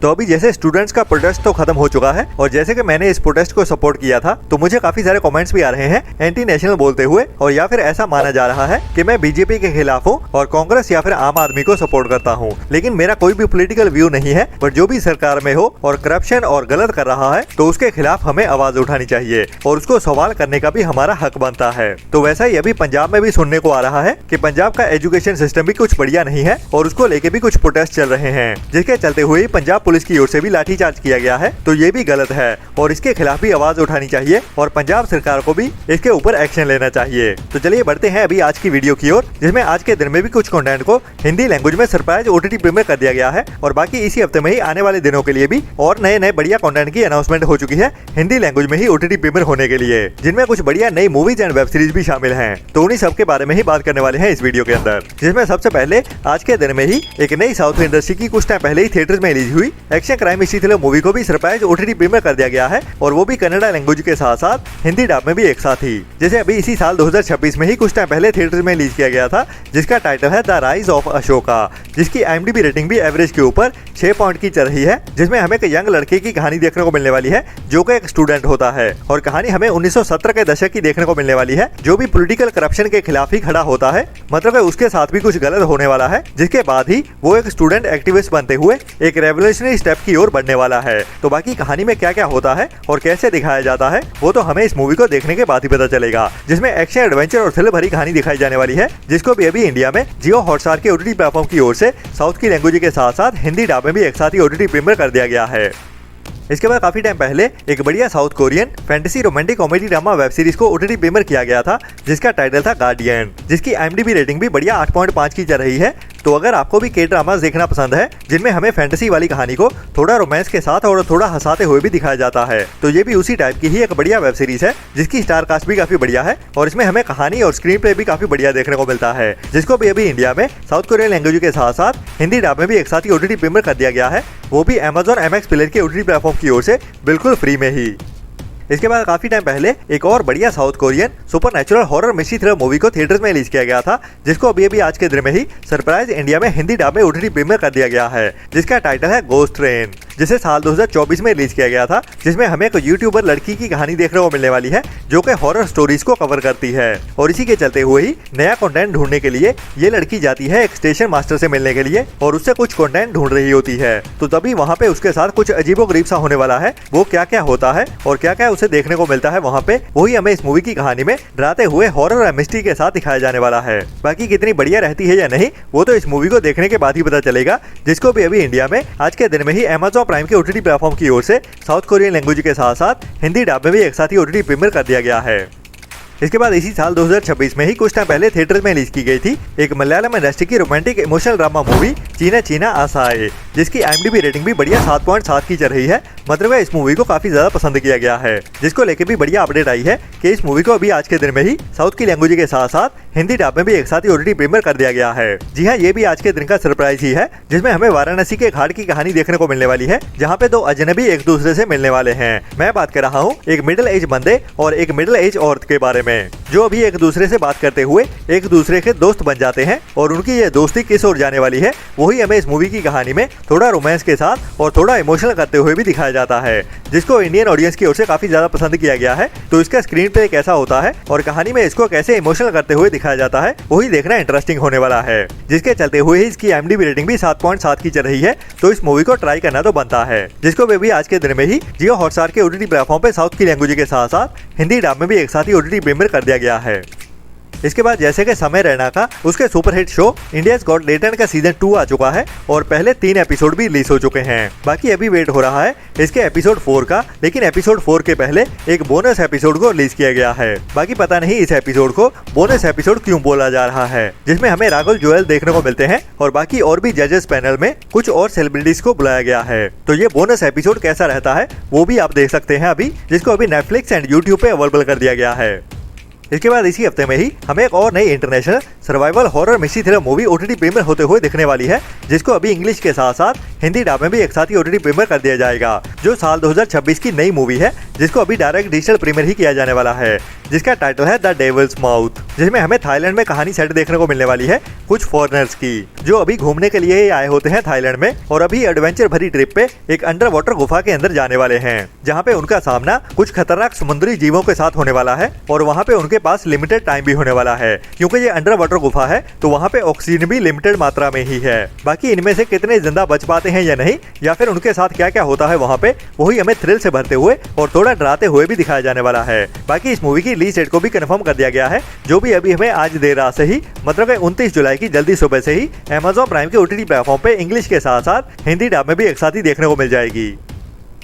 तो अभी जैसे स्टूडेंट्स का प्रोटेस्ट तो खत्म हो चुका है और जैसे कि मैंने इस प्रोटेस्ट को सपोर्ट किया था तो मुझे काफी सारे कमेंट्स भी आ रहे हैं एंटी नेशनल बोलते हुए, और या फिर ऐसा माना जा रहा है कि मैं बीजेपी के खिलाफ हूँ और कांग्रेस या फिर आम आदमी को सपोर्ट करता हूँ। लेकिन मेरा कोई भी पॉलिटिकल व्यू नहीं है, पर जो भी सरकार में हो और करप्शन और गलत कर रहा है तो उसके खिलाफ हमें आवाज उठानी चाहिए और उसको सवाल करने का भी हमारा हक बनता है। तो वैसा ही अभी पंजाब में भी सुनने को आ रहा है कि पंजाब का एजुकेशन सिस्टम भी कुछ बढ़िया नहीं है और उसको लेके भी कुछ प्रोटेस्ट चल रहे हैं, जिसके चलते हुए पंजाब पुलिस की ओर से भी लाठीचार्ज किया गया है। तो ये भी गलत है और इसके खिलाफ भी आवाज उठानी चाहिए और पंजाब सरकार को भी इसके ऊपर एक्शन लेना चाहिए। तो चलिए बढ़ते हैं अभी आज की वीडियो की ओर, जिसमें आज के दिन में भी कुछ कंटेंट को हिंदी लैंग्वेज में सरप्राइज OTT प्रीमियर कर दिया गया है और बाकी इसी हफ्ते में ही आने वाले दिनों के लिए भी और नए बढ़िया कंटेंट की अनाउंसमेंट हो चुकी है हिंदी लैंग्वेज में ही OTT प्रीमियर होने के लिए, जिनमें कुछ बढ़िया नई मूवीज एंड वेब सीरीज भी शामिल हैं। तो उन्हीं सब के बारे में ही बात करने वाले हैं इस वीडियो के अंदर, जिसमें सबसे पहले आज के दिन में ही एक नई साउथ इंडस्ट्री की कुछ टाइम पहले ही थिएटर्स में रिलीज हुई action crime history thriller movie को भी सरप्राइज OTT प्रीमियर कर दिया गया है और वो भी कन्नड़ा लैंग्वेज के साथ साथ हिंदी डब में भी एक साथ ही। जैसे अभी इसी साल 2026 में ही कुछ टाइम पहले थिएटर्स में रिलीज किया गया था, जिसका टाइटल है द राइज ऑफ अशोका, जिसकी IMDb रेटिंग भी एवरेज के ऊपर 6 पॉइंट की चल रही है, जिसमें हमें एक यंग लड़के की कहानी देखने को मिलने वाली है जो कि एक स्टूडेंट होता है और कहानी हमें 1970 के दशक की देखने को मिलने वाली है, जो भी पॉलिटिकल करप्शन के खिलाफ ही खड़ा होता है। मतलब उसके साथ भी कुछ गलत होने वाला है, जिसके बाद ही वो एक स्टूडेंट एक्टिविस्ट बनते हुए एक रेवोल्यूशनरी स्टेप की ओर बढ़ने वाला है। तो बाकी कहानी में क्या क्या होता है और कैसे दिखाया जाता है वो तो हमें इस मूवी को देखने के बाद ही पता चलेगा, जिसमें एक्शन एडवेंचर और थ्रिल भरी कहानी दिखाई जाने वाली है, जिसको भी अभी इंडिया में जियो हॉटस्टार के OTT प्लेटफॉर्म की ओर से साउथ की लैंग्वेज के साथ साथ हिंदी डब में भी एक साथ ही OTT प्रीमियर कर दिया गया है। इसके बाद काफी टाइम पहले एक बढ़िया south Korean fantasy romantic comedy drama web series को OTT प्रीमियर किया गया था, जिसका टाइटल था गार्डियन, जिसकी IMDb रेटिंग भी बढ़िया 8.5 की चल रही है। तो अगर आपको भी के ड्रामास देखना पसंद है जिनमें हमें फैंटेसी वाली कहानी को थोड़ा रोमांस के साथ और थोड़ा हंसाते हुए भी दिखाया जाता है, तो ये भी उसी टाइप की ही एक बढ़िया वेब सीरीज है, जिसकी स्टार कास्ट भी काफी बढ़िया है और इसमें हमें कहानी और स्क्रीन प्ले भी काफी बढ़िया देखने को मिलता है, जिसको भी अभी इंडिया में साउथ कोरियन लैंग्वेज के साथ साथ हिंदी डब में भी एक साथ ही OTT प्रीमियर कर दिया गया है, वो भी Amazon MX प्लेयर के OTT प्लेटफॉर्म की ओर से बिल्कुल फ्री में ही। इसके बाद काफी टाइम पहले एक और बढ़िया south Korean supernatural horror mystery thriller movie को थिएटर्स में रिलीज किया गया था, जिसको अभी आज के दिन में ही सरप्राइज इंडिया में हिंदी डब में OTT प्रीमियर कर दिया गया है, जिसका टाइटल है गोस्ट ट्रेन, जिसे साल 2024 में रिलीज किया गया था, जिसमें हमें एक यूट्यूबर लड़की की कहानी देखने को मिलने वाली है जो कि हॉरर स्टोरीज को कवर करती है और इसी के चलते हुए ही नया कंटेंट ढूंढने के लिए ये लड़की जाती है एक स्टेशन मास्टर से मिलने के लिए और उससे कुछ कंटेंट ढूंढ रही होती है। तो तभी वहाँ पे उसके साथ कुछ अजीबोगरीब सा होने वाला है, वो क्या क्या होता है और क्या क्या उसे देखने को मिलता है वहाँ पे, वही हमें इस मूवी की कहानी में डराते हुए हॉरर और मिस्ट्री के साथ दिखाया जाने वाला है। बाकी कितनी बढ़िया रहती है या नहीं वो तो इस मूवी को देखने के बाद ही पता चलेगा, जिसको भी अभी इंडिया में आज के दिन में ही Amazon प्राइम के OTT प्लेटफॉर्म की ओर से साउथ कोरियन लैंग्वेज के साथ साथ हिंदी डब में भी एक साथ ही OTT प्रीमियर कर दिया गया है। इसके बाद इसी साल 2026 में ही कुछ टाइम पहले थिएटर्स में रिलीज की गई थी एक मलयालम इंडस्ट्री की रोमांटिक इमोशनल ड्रामा मूवी चीना चीना आसाए, जिसकी IMDb रेटिंग भी बढ़िया 7.7 की चल रही है। मतलब इस मूवी को काफी ज्यादा पसंद किया गया है, जिसको लेके भी बढ़िया अपडेट आई है कि इस मूवी को अभी आज के दिन में ही साउथ की लैंग्वेज के साथ साथ हिंदी डब में भी एक साथ ही OTT प्रीमियर कर दिया गया है। जी हाँ, ये भी आज के दिन का सरप्राइज ही है, जिसमें हमें वाराणसी के घाट की कहानी देखने को मिलने वाली है, जहाँ पे दो अजनबी एक दूसरे से मिलने वाले हैं। मैं बात कर रहा हूँ एक मिडिल एज बंदे और एक मिडिल एज औरत के बारे में, जो अभी एक दूसरे से बात करते हुए एक दूसरे के दोस्त बन जाते हैं और उनकी ये दोस्ती किस ओर जाने वाली है वही हमें इस मूवी की कहानी में थोड़ा रोमांस के साथ और थोड़ा इमोशनल करते हुए भी दिखाया जाता है, जिसको इंडियन ऑडियंस की ओर से काफी ज्यादा पसंद किया गया है। तो इसका स्क्रीन प्ले कैसा होता है और कहानी में इसको कैसे इमोशनल करते हुए दिखाया जाता है वही देखना इंटरेस्टिंग होने वाला है, जिसके चलते हुए ही इसकी IMDb रेटिंग भी 7.7 की चल रही है। तो इस मूवी को ट्राई करना तो बनता है, जिसको भी आज के दिन में ही जियो हॉटस्टार के OTT प्लेटफॉर्म पे साउथ की लैंग्वेज के साथ साथ हिंदी डब में भी एक साथ ही OTT प्रीमियर कर दिया गया है। इसके बाद जैसे कि समय रैना का उसके superhit show India's got talent का सीजन 2 आ चुका है और पहले 3 एपिसोड भी रिलीज हो चुके हैं। बाकी अभी वेट हो रहा है इसके एपिसोड 4 का, लेकिन एपिसोड 4 के पहले एक बोनस एपिसोड को रिलीज किया गया है। बाकी पता नहीं इस एपिसोड को बोनस एपिसोड क्यों बोला जा रहा है, जिसमें हमें राघव जुएल देखने को मिलते हैं और बाकी और भी जजेस पैनल में कुछ और सेलिब्रिटीज को बुलाया गया है। तो ये बोनस एपिसोड कैसा रहता है वो भी आप देख सकते हैं अभी, जिसको अभी नेटफ्लिक्स एंड यूट्यूब पे अवेलेबल कर दिया गया है। इसके बाद इसी हफ्ते में ही हमें एक और नई international survival horror mystery thriller movie OTT premiere होते हुए दिखने वाली है, जिसको अभी इंग्लिश के साथ साथ हिंदी डब में भी एक साथ ही ओटीटी प्रीमियर कर दिया जाएगा, जो साल 2026 की नई मूवी है, जिसको अभी डायरेक्ट डिजिटल प्रीमियर ही किया जाने वाला है, जिसका टाइटल है द डेविल्स माउथ, जिसमें हमें थाईलैंड में कहानी सेट देखने को मिलने वाली है कुछ फॉरेनर्स की, जो अभी घूमने के लिए ही आए होते हैं थाईलैंड में और अभी एडवेंचर भरी ट्रिप पे एक अंडर वाटर गुफा के अंदर जाने वाले हैं, जहाँ पे उनका सामना कुछ खतरनाक समुद्री जीवों के साथ होने वाला है और वहाँ पे उनके पास लिमिटेड टाइम भी होने वाला है, क्योंकि ये अंडर वाटर गुफा है तो वहाँ पे ऑक्सीजन भी लिमिटेड मात्रा में ही है। बाकी इनमें से कितने जिंदा बच पाते हैं या नहीं, या फिर उनके साथ क्या क्या होता है वहाँ पे, वही हमें थ्रिल से भरते हुए और थोड़ा डराते हुए भी दिखाया जाने वाला है। बाकी इस मूवी की रिलीज डेट को भी कंफर्म कर दिया गया है, जो भी अभी हमें आज देर रात से ही मतलब 29 जुलाई की जल्दी सुबह से ही Amazon प्राइम के ओटीटी प्लेटफॉर्म पे इंग्लिश के साथ साथ हिंदी डब में भी एक साथ ही देखने को मिल जाएगी।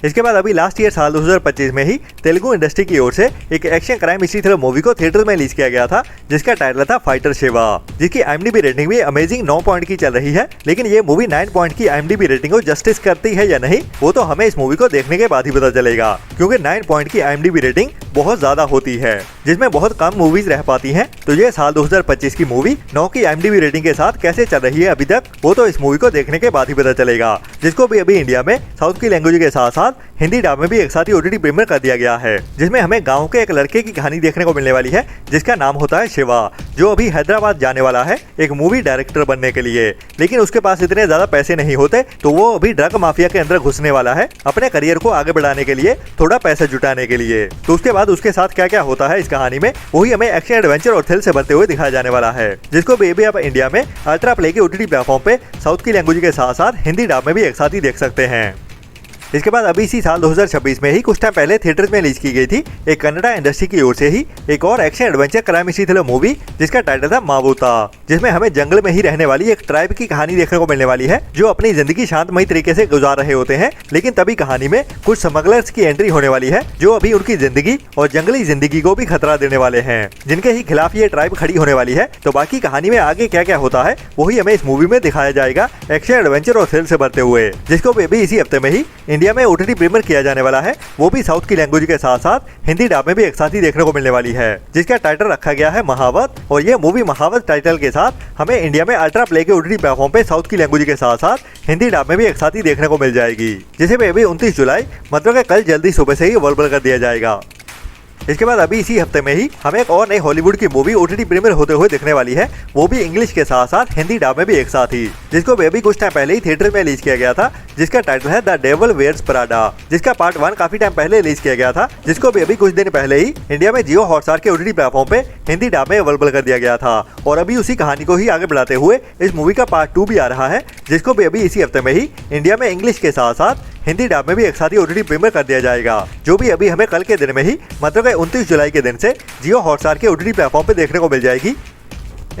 इसके बाद अभी लास्ट ईयर साल 2025 में ही तेलुगु इंडस्ट्री की ओर से एक action crime mystery thriller movie को थिएटर में रिलीज किया गया था, जिसका टाइटल था फाइटर शिवा, जिसकी IMDb रेटिंग भी अमेजिंग 9 पॉइंट की चल रही है। लेकिन ये मूवी 9 पॉइंट की IMDb रेटिंग को जस्टिस करती है या नहीं, वो तो हमें इस मूवी को देखने के बाद ही पता चलेगा, क्योंकि 9 पॉइंट की IMDb रेटिंग बहुत ज्यादा होती है, जिसमें बहुत कम मूवीज रह पाती हैं। तो ये साल 2025 की मूवी 9 की IMDb रेटिंग के साथ कैसे चल रही है अभी तक, वो तो इस मूवी को देखने के बाद ही पता चलेगा, जिसको भी अभी इंडिया में साउथ की लैंग्वेज के साथ साथ हिंदी डब में भी एक साथ ही ओटीटी प्रीमियर कर दिया गया है, जिसमें हमें गांव के एक लड़के की कहानी देखने को मिलने वाली है, जिसका नाम होता है शिवा, जो अभी हैदराबाद जाने वाला है एक मूवी डायरेक्टर बनने के लिए। लेकिन उसके पास इतने ज्यादा पैसे नहीं होते, तो वो अभी ड्रग माफिया के अंदर घुसने वाला है अपने करियर को आगे बढ़ाने के लिए, थोड़ा पैसा जुटाने के लिए। तो उसके बाद उसके साथ क्या क्या होता है इस कहानी में, वही हमें एक्शन एडवेंचर और थ्रिल से भरते हुए दिखाया जाने वाला है, जिसको बेबी आप इंडिया में अल्ट्रा प्ले के ओटीटी प्लेटफॉर्म पे साउथ की लैंग्वेज के साथ साथ हिंदी डब में भी एक साथ ही देख सकते हैं। इसके बाद अभी इसी साल 2026 में ही कुछ टाइम पहले थिएटर्स में रिलीज की गई थी एक कन्नड़ा इंडस्ट्री की ओर से ही एक और action adventure crime mystery thriller movie, जिसका टाइटल था मावोता, जिसमें हमें जंगल में ही रहने वाली एक ट्राइब की कहानी देखने को मिलने वाली है, जो अपनी जिंदगी शांतमयी तरीके से गुजार रहे होते हैं। लेकिन तभी कहानी में कुछ स्मगलर्स की एंट्री होने वाली है, जो अभी उनकी जिंदगी और जंगली जिंदगी को भी खतरा देने वाले हैं, जिनके ही खिलाफ ये ट्राइब खड़ी होने वाली है। तो बाकी कहानी में आगे क्या क्या होता है, वही हमें इस मूवी में दिखाया जाएगा एक्शन एडवेंचर और थ्रिल से भरते हुए, जिसको भी इसी हफ्ते में ही इंडिया में ओटीटी प्रीमियर किया जाने वाला है, वो भी साउथ की लैंग्वेज के साथ साथ हिंदी डब में भी एक साथ ही देखने को मिलने वाली है, जिसका टाइटल रखा गया है महावत। और ये मूवी महावत टाइटल के साथ हमें इंडिया में अल्ट्रा प्ले के ओटीटी प्लेटफॉर्म पे साउथ की लैंग्वेज के साथ साथ हिंदी डब में भी एक साथ ही देखने को मिल जाएगी, जिसे भी 29 जुलाई मतलब कल जल्दी सुबह से ही अवेलेबल कर दिया जाएगा। इसके बाद अभी इसी हफ्ते में ही हमें एक और नई हॉलीवुड की मूवी ओटीटी प्रीमियर होते हुए दिखने वाली है, वो भी इंग्लिश के साथ साथ हिंदी डब में भी एक साथ ही, जिसको अभी कुछ टाइम पहले ही थिएटर में रिलीज किया गया था, जिसका टाइटल है द डेविल वेयर्स प्राडा, जिसका पार्ट 1 काफी टाइम पहले रिलीज किया गया था, जिसको भी अभी कुछ दिन पहले ही इंडिया में जियो हॉटस्टार के ओटीटी प्लेटफॉर्म पे हिंदी डब में अवेलेबल कर दिया गया था। और अभी उसी कहानी को ही आगे बढ़ाते हुए इस मूवी का पार्ट 2 भी आ रहा है, जिसको भी अभी इसी हफ्ते में ही इंडिया में इंग्लिश के साथ साथ हिंदी डब में भी एक साथ ही ओटीटी प्रीमियर कर दिया जाएगा, जो भी अभी हमें कल के दिन में ही मतलब 29 जुलाई के दिन से जियो हॉटस्टार के ओटीटी प्लेटफॉर्म पे देखने को मिल जाएगी।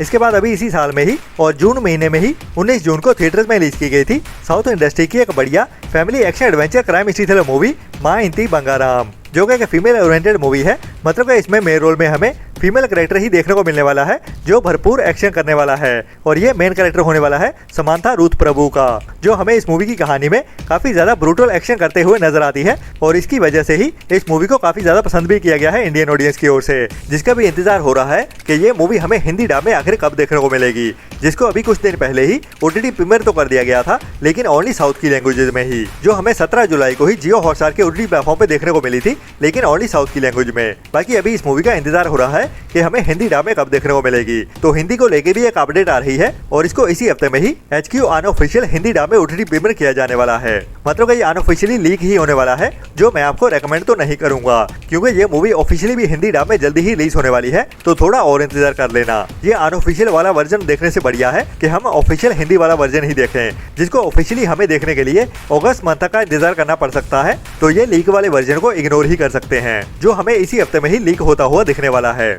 इसके बाद अभी इसी साल में ही और जून महीने में ही 19 जून को थिएटर्स में रिलीज की गई थी साउथ इंडस्ट्री की एक बढ़िया family action adventure crime mystery thriller movie माँ इंती बंगाराम, जो कि एक फीमेल ओरिएंटेड मूवी है। मतलब इसमें मेन रोल में हमें फीमेल कैरेक्टर ही देखने को मिलने वाला है, जो भरपूर एक्शन करने वाला है, और ये मेन कैरेक्टर होने वाला है समांथा रूथ प्रभु का, जो हमें इस मूवी की कहानी में काफी ज्यादा ब्रूटल एक्शन करते हुए नजर आती है। और इसकी वजह से ही इस मूवी को काफी ज्यादा पसंद भी किया गया है इंडियन ऑडियंस की ओर से, जिसका भी इंतजार हो रहा है कि ये मूवी हमें हिंदी डब में आखिर कब देखने को मिलेगी, जिसको अभी कुछ दिन पहले ही ओटीटी प्रीमियर तो कर दिया गया था, लेकिन ओनली साउथ की लैंग्वेजेस में ही, जो हमें 17 जुलाई को ही जियो हॉटस्टार के ओटीटी प्लेटफॉर्म पे देखने को मिली थी, लेकिन ओनली साउथ की लैंग्वेज में। बाकी अभी इस मूवी का इंतजार हो रहा है कि हमें हिंदी डब में कब देखने को मिलेगी। तो हिंदी को लेके भी एक अपडेट आ रही है, और इसको इसी हफ्ते में ही HQ अनऑफिशियल हिंदी डब में ओटीटी प्रीमियर किया जाने वाला है। मतलब ये अनऑफिशियली लीक ही होने वाला है, जो मैं आपको रेकमेंड तो नहीं करूंगा, क्योंकि ये मूवी ऑफिशियली भी हिंदी डब में जल्दी ही रिलीज होने वाली है, तो थोड़ा और इंतजार कर लेना। ये अनऑफिशियल वाला वर्जन देखने से बढ़िया है कि हम ऑफिशियल हिंदी वाला वर्जन ही देखें, जिसको ऑफिशियली हमें देखने के लिए अगस्त मंथ तक का इंतजार करना पड़ सकता है। तो ये लीक वाले वर्जन को इग्नोर ही कर सकते हैं, जो हमें इसी हफ्ते में ही लीक होता हुआ दिखने वाला है।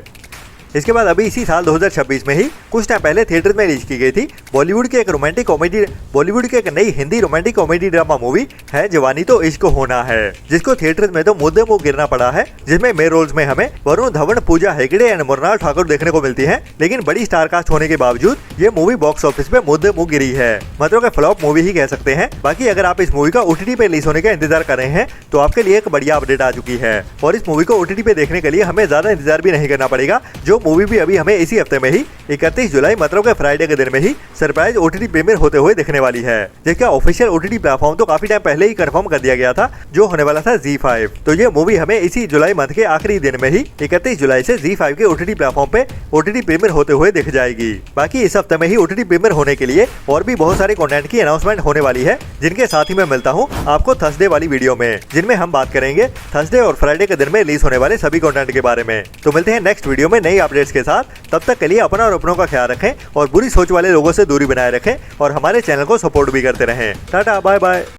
इसके बाद अभी इसी साल 2026 में ही कुछ टाइम पहले थिएटर में रिलीज की गई थी बॉलीवुड की एक नई Hindi romantic comedy drama movie है जवानी तो इश्क होना है, जिसको थिएटर में तो मुद्दे मुंह गिरना पड़ा है, जिसमें मेन रोल्स में हमें वरुण धवन, पूजा हेगड़े एंड मृणाल ठाकुर देखने को मिलती है। लेकिन बड़ी स्टार कास्ट होने के बावजूद ये मूवी बॉक्स ऑफिस पे मुद्दे मुंह गिरी है, मतलब फ्लॉप मूवी ही कह सकते हैं। बाकी अगर आप इस मूवी का OTT पे रिलीज होने का इंतजार कर रहे हैं, तो आपके लिए एक बढ़िया अपडेट आ चुकी है, और इस मूवी को OTT पे देखने के लिए हमें ज्यादा इंतजार भी नहीं करना पड़ेगा। जो मूवी भी अभी हमें इसी हफ्ते में ही 31 जुलाई मतलब के फ्राइडे के दिन में ही सरप्राइज OTT प्रीमियर होते हुए दिखने वाली है, जिसका ऑफिशियल OTT प्लेटफॉर्म तो काफी टाइम पहले ही कंफर्म कर दिया गया था, जो होने वाला था ZEE5। तो ये मूवी हमें इसी जुलाई मंथ के आखिरी दिन में ही 31 जुलाई से ZEE5 के OTT प्लेटफॉर्म पे OTT प्रीमियर होते हुए दिख जाएगी। बाकी इस हफ्ते में ही OTT प्रीमियर होने के लिए और भी बहुत सारे कंटेंट की अनाउंसमेंट होने वाली है, जिनके साथ ही मैं मिलता हूँ आपको थर्सडे वाली वीडियो में, जिनमें हम बात करेंगे थर्सडे और फ्राइडे के दिन में रिलीज होने वाले सभी कंटेंट के बारे में। तो मिलते हैं नेक्स्ट वीडियो में नई अपडेट्स के साथ। तब तक के लिए अपना और अपनों का ख्याल रखें और बुरी सोच वाले लोगों से दूरी बनाए रखें और हमारे चैनल को सपोर्ट भी करते रहें। टाटा बाय बाय।